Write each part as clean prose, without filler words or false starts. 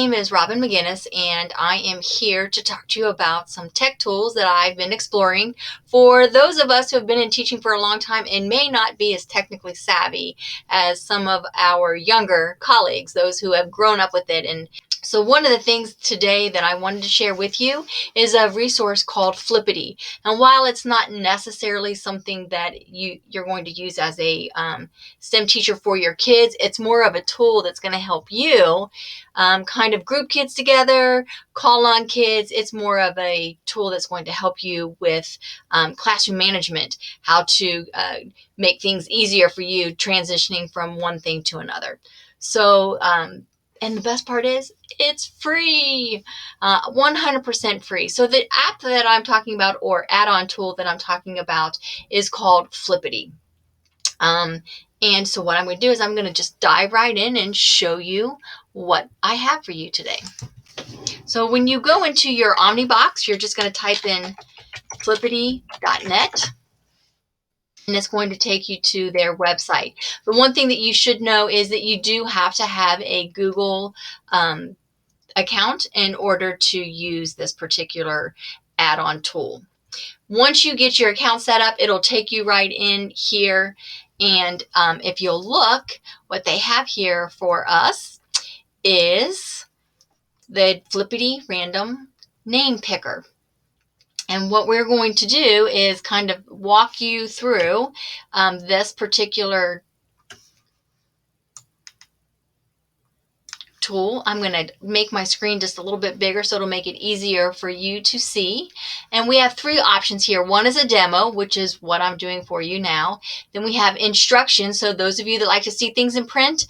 My name is Robin McGinnis, and I am here to talk to you about some tech tools that I've been exploring for those of us who have been in teaching for a long time and may not be as technically savvy as some of our younger colleagues, those who have grown up with it. And so one of the things today that I wanted to share with you is a resource called Flippity. And while it's not necessarily something that you're going to use as a STEM teacher for your kids, it's more of a tool that's going to help you kind of group kids together, call on kids. It's more of a tool that's going to help you with classroom management, how to make things easier for you transitioning from one thing to another. So, and the best part is it's free, 100% free. So the app that I'm talking about, or add-on tool that I'm talking about, is called Flippity. And so what I'm going to do is I'm going to just dive right in and show you what I have for you today. So when you go into your Omnibox, you're just going to type in flippity.net. And it's going to take you to their website. The one thing that you should know is that you do have to have a Google account in order to use this particular add-on tool. Once you get your account set up, it'll take you right in here. And if you'll look, what they have here for us is the Flippity Random Name Picker. And what we're going to do is kind of walk you through this particular tool. I'm going to make my screen just a little bit bigger so it'll make it easier for you to see. And we have three options here. One is a demo, which is what I'm doing for you now. Then we have instructions. So those of you that like to see things in print,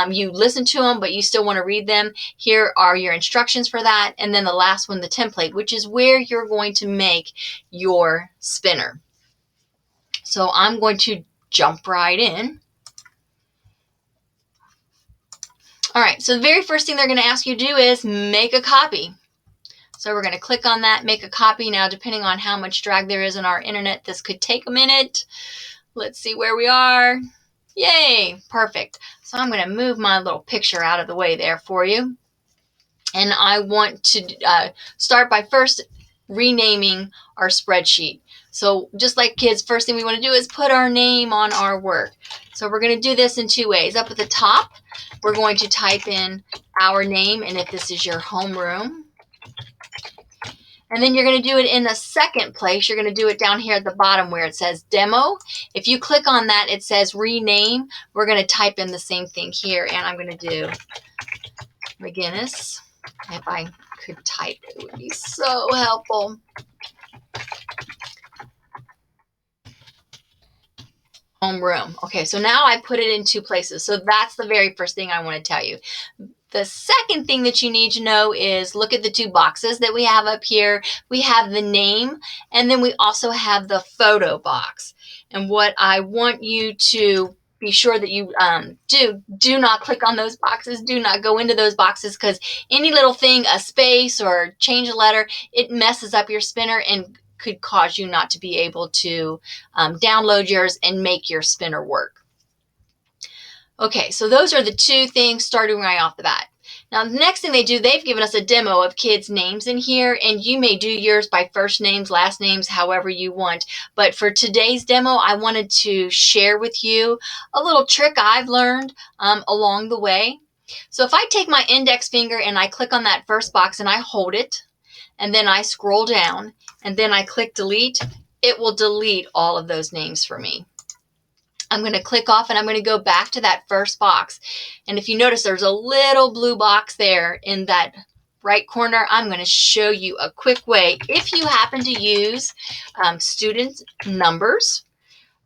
you listen to them, but you still want to read them. Here are your instructions for that. And then the last one, the template, which is where you're going to make your spinner. So I'm going to jump right in. All right, so the very first thing they're going to ask you to do is make a copy. So we're going to click on that, make a copy. Now, depending on how much drag there is in our internet, this could take a minute. Let's see where we are. Yay, perfect. So I'm going to move my little picture out of the way there for you. And I want to start by first renaming our spreadsheet. So just like kids, first thing we want to do is put our name on our work. So we're going to do this in two ways. Up at the top, we're going to type in our name, and if this is your homeroom. And then you're going to do it in the second place. You're going to do it down here at the bottom where it says demo. If you click on that, it says rename. We're going to type in the same thing here, and I'm going to do McGinnis. If I could type, it would be so helpful. Homeroom. Okay, so now I put it in two places. So that's the very first thing I want to tell you. The second thing that you need to know is look at the two boxes that we have up here. We have the name, and then we also have the photo box. And what I want you to be sure that you do not click on those boxes. Do not go into those boxes, because any little thing, a space or change a letter, it messes up your spinner and could cause you not to be able to download yours and make your spinner work. Okay, so those are the two things starting right off the bat. Now, the next thing they do, they've given us a demo of kids' names in here, and you may do yours by first names, last names, however you want. But for today's demo, I wanted to share with you a little trick I've learned along the way. So if I take my index finger and I click on that first box and I hold it, and then I scroll down, and then I click delete, it will delete all of those names for me. I'm going to click off and I'm going to go back to that first box. And if you notice, there's a little blue box there in that right corner. I'm going to show you a quick way. If you happen to use student numbers,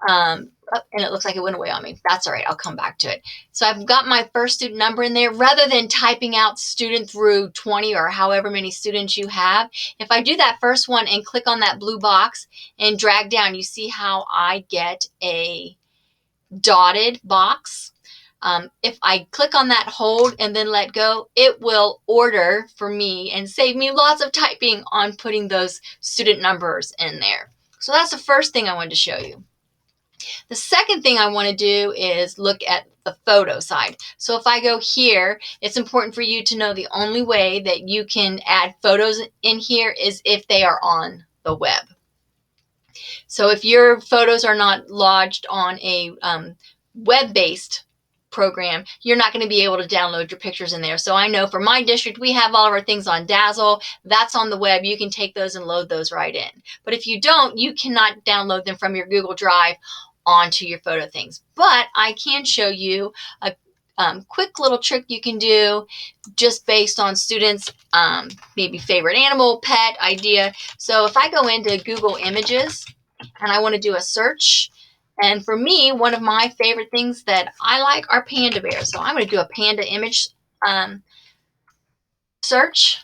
and it looks like it went away on me. That's all right. I'll come back to it. So I've got my first student number in there. Rather than typing out student through 20 or however many students you have, if I do that first one and click on that blue box and drag down, you see how I get a dotted box. If I click on that, hold, and then let go, it will order for me and save me lots of typing on putting those student numbers in there. So that's the first thing I wanted to show you. The second thing I want to do is look at the photo side. So if I go here, it's important for you to know the only way that you can add photos in here is if they are on the web. So if your photos are not lodged on a web-based program, you're not going to be able to download your pictures in there. So I know for my district, we have all of our things on Dazzle. That's on the web. You can take those and load those right in. But if you don't, you cannot download them from your Google Drive onto your photo things. But I can show you a quick little trick you can do just based on students' maybe favorite animal, pet, idea. So if I go into Google Images and I want to do a search, and for me, one of my favorite things that I like are panda bears. So I'm going to do a panda image search.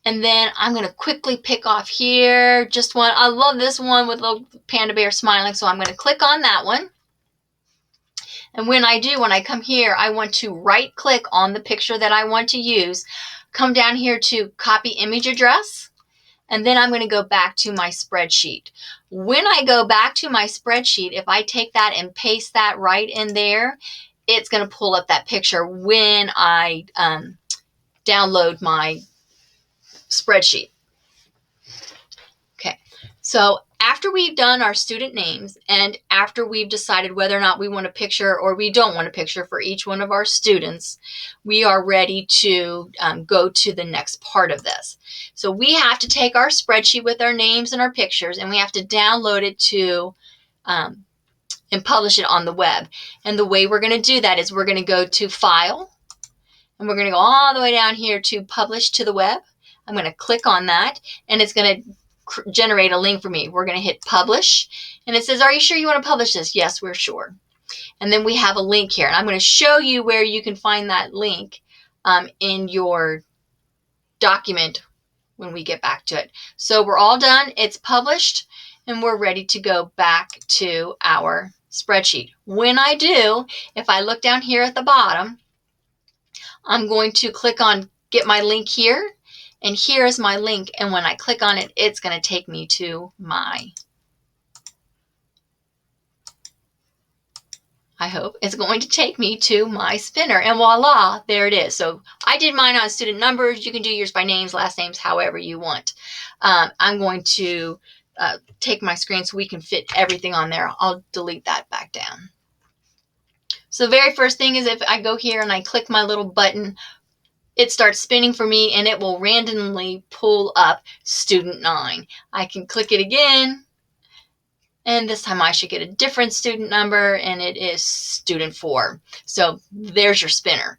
And then I'm going to quickly pick off here just one. I love this one with little panda bear smiling. So I'm going to click on that one. And when I come here, I want to right click on the picture that I want to use, come down here to copy image address, and then I'm going to go back to my spreadsheet. When I go back to my spreadsheet, if I take that and paste that right in there, it's going to pull up that picture when I download my spreadsheet. Okay, so after we've done our student names and after we've decided whether or not we want a picture or we don't want a picture for each one of our students, we are ready to go to the next part of this. So we have to take our spreadsheet with our names and our pictures and we have to download it to and publish it on the web. And the way we're going to do that is we're going to go to File and we're going to go all the way down here to Publish to the Web. I'm going to click on that and it's going to generate a link for me. We're going to hit publish and it says, are you sure you want to publish this? Yes, we're sure. And then we have a link here and I'm going to show you where you can find that link in your document when we get back to it. So we're all done. It's published and we're ready to go back to our spreadsheet. When I do, if I look down here at the bottom, I'm going to click on get my link here. And here is my link. And when I click on it, it's going to take me to it's going to take me to my spinner. And voila, there it is. So I did mine on student numbers. You can do yours by names, last names, however you want. I'm going to take my screen so we can fit everything on there. I'll delete that back down. So the very first thing is if I go here and I click my little button, it starts spinning for me and it will randomly pull up student 9. I can click it again and this time I should get a different student number and it is student 4. So there's your spinner,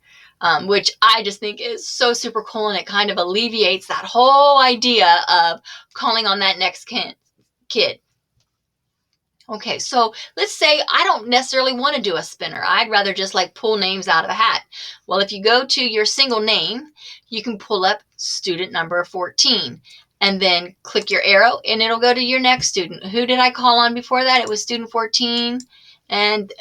which I just think is so super cool and it kind of alleviates that whole idea of calling on that next kid. Okay, so let's say I don't necessarily want to do a spinner. I'd rather just like pull names out of a hat. Well, if you go to your single name, you can pull up student number 14 and then click your arrow and it'll go to your next student. Who did I call on before that? It was student 14. And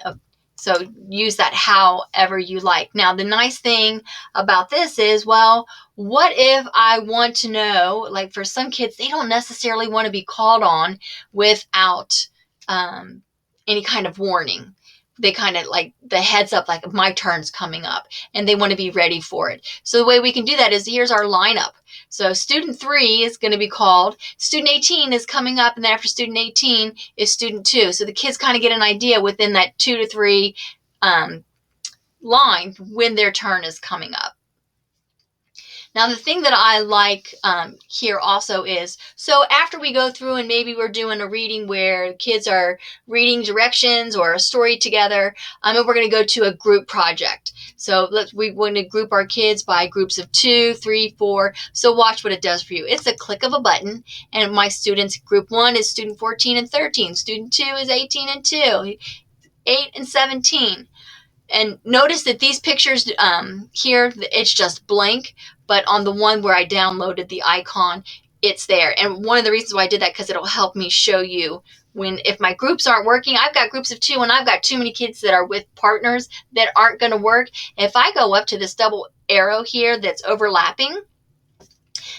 so use that however you like. Now, the nice thing about this is, well, what if I want to know, like for some kids, they don't necessarily want to be called on without any kind of warning. They kind of like the heads up, like my turn's coming up and they want to be ready for it. So the way we can do that is here's our lineup. So student 3 is going to be called, student 18 is coming up, and then after student 18 is student 2. So the kids kind of get an idea within that 2 to 3 line when their turn is coming up. Now, the thing that I like here also is, so after we go through and maybe we're doing a reading where kids are reading directions or a story together, and we're going to go to a group project. So we want to group our kids by groups of 2, 3, 4. So watch what it does for you. It's a click of a button, and my students, group 1 is student 14 and 13. Student 2 is 18 and 2, 8 and 17. And notice that these pictures here, it's just blank, but on the one where I downloaded the icon, it's there. And one of the reasons why I did that, because it'll help me show you if my groups aren't working. I've got groups of 2 and I've got too many kids that are with partners that aren't going to work. If I go up to this double arrow here that's overlapping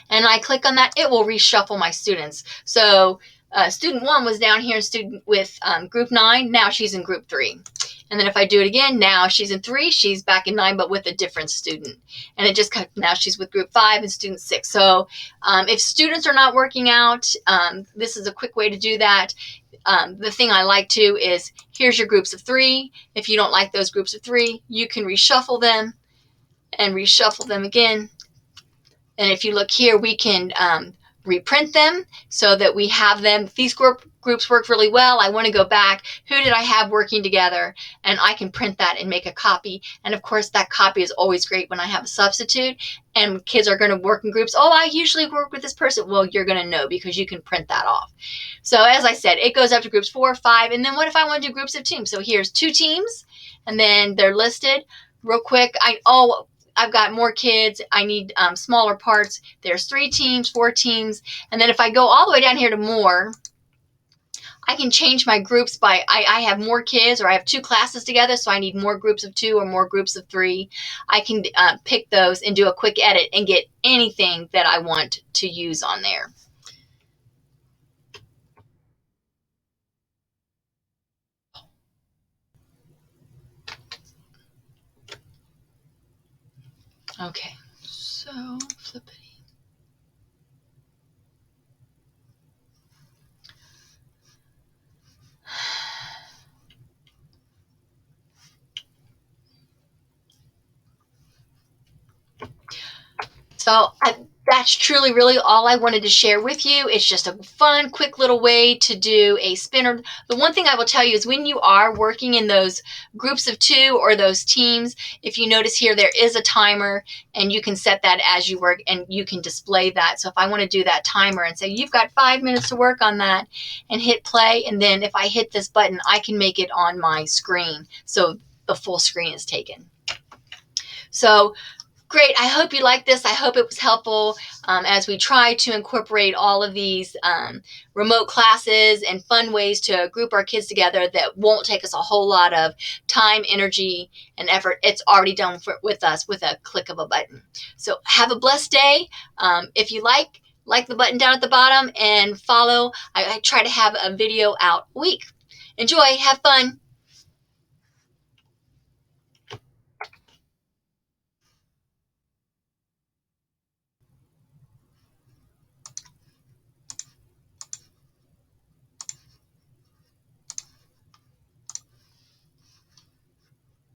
and I click on that, it will reshuffle my students. So student 1 was down here with group 9. Now she's in group 3. And then if I do it again, now she's in 3, she's back in 9, but with a different student. And it just now she's with group 5 and student 6. So if students are not working out, this is a quick way to do that. The thing I like to is, here's your groups of 3. If you don't like those groups of 3, you can reshuffle them and reshuffle them again. And if you look here, we can reprint them so that we have them. These groups work really well. I want to go back. Who did I have working together? And I can print that and make a copy. And of course, that copy is always great when I have a substitute and kids are going to work in groups. Oh, I usually work with this person. Well, you're going to know because you can print that off. So as I said, it goes up to groups 4, 5. And then what if I want to do groups of teams? So here's 2 teams and then they're listed real quick. I've got more kids. I need smaller parts. There's 3 teams, 4 teams. And then if I go all the way down here to more, I can change my groups by, I have more kids or I have 2 classes together, so I need more groups of 2 or more groups of 3. I can pick those and do a quick edit and get anything that I want to use on there. Okay, so Flippity. So that's truly really all I wanted to share with you. It's just a fun, quick little way to do a spinner. The one thing I will tell you is when you are working in those groups of 2 or those teams, if you notice here, there is a timer and you can set that as you work and you can display that. So if I want to do that timer and say, you've got 5 minutes to work on that and hit play. And then if I hit this button, I can make it on my screen. So the full screen is taken. So great. I hope you liked this. I hope it was helpful as we try to incorporate all of these remote classes and fun ways to group our kids together that won't take us a whole lot of time, energy, and effort. It's already done with us with a click of a button. So have a blessed day. If you like the button down at the bottom and follow. I try to have a video out a week. Enjoy. Have fun.